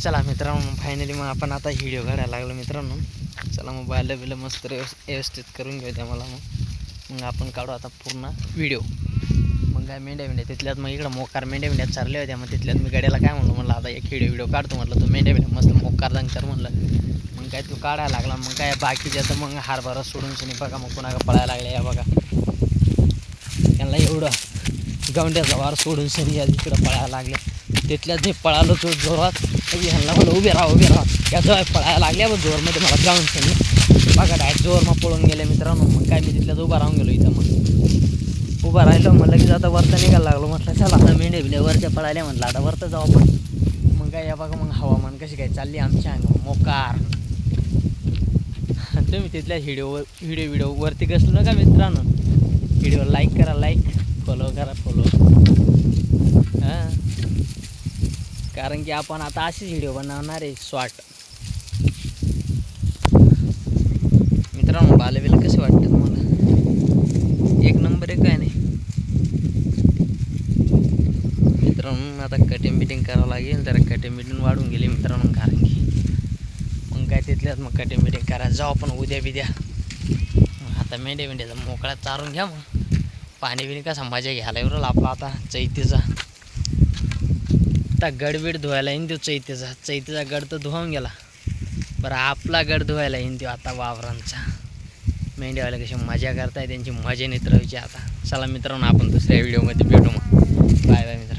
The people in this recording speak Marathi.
चला मित्रांनो, फायनली मग आपण आता व्हिडिओ काढायला लागलो मित्रांनो. चला मग बिलं मस्त व्यवस्थित करून घेऊ द्या मला. मग आपण काढू आता पूर्ण व्हिडिओ. मग काय मेंढ्या तिथल्यात मग इकडं मोकार मेंढ्या चालल्या होत्या. मग तिथल्यात मी गाड्याला काय म्हणलं आता एक व्हिडिओ काढतो म्हटलं. तो मेंढ्या मस्त मोकार कर म्हणलं. मग काय तो काढायला लागला. मग काय बाकीच्या तर मग हारभरा सोडून शनी बघा मग कुणाला पळायला लागले. या बघा त्यांना एवढं गावंड्याचा वार सोडून शनी या इकडं पळायला लागले. तिथल्यात जे पळालो तो जोरात ह्यांना मला उभे राहा या जवळ पळायला लागल्या. पण जोरमध्ये मला गावून शनी बघा डायरेक्ट जोर मग पळून गेले मित्रांनो. मग काय मी तिथल्यात उभा राहून गेलो. इथं मग उभा राहिलो. मग लगेच आता वरता निघायला लागलो. म्हटलं चला आता मेंढ्या वरच्या पळाल्या म्हटलं आता वरतं जाऊ आपण. मग काय या बघा मग हवामान कशी काय चालली आमच्या अंग मोकार. तुम्ही तिथल्या व्हिडिओ वरती कसलो नका मित्रांनो. व्हिडिओ लाईक करा, लाईक फॉलो करा, फॉलो. हां, कारण की आपण आता अशीच व्हिडिओ बनवणार आहे शॉर्ट. मित्रांनो बालेबेला कसे वाटतं तुम्हाला? एक नंबर आहे काय नाही मित्रांनो. आता कटिंग बिटिंग करावं लागेल. जरा कटिंग बिटिंग वाढून गेली मित्रांनो. कारण की मग काय तिथल्यात मग कटिंग बिटिंग करायला जाऊ आपण उद्या बिद्या. आता मेंढ्याचा मोकळा चारून घ्या. मग पाणी बिणी कसा मजा घ्यायला येऊ आपला आता चैतीचा. आता गडबीड धुवायला येईन तो चैतीचा गड तर धुवाऊन गेला. बरं आपला गड धुवायला येईन तो आता वावरांचा. मेंढ्यावाले कशी मजा करताय त्यांची मजा नेत्रवायची आता. चला मित्रांनो आपण दुसऱ्या व्हिडिओमध्ये भेटू. मग बाय बाय मित्रांनो.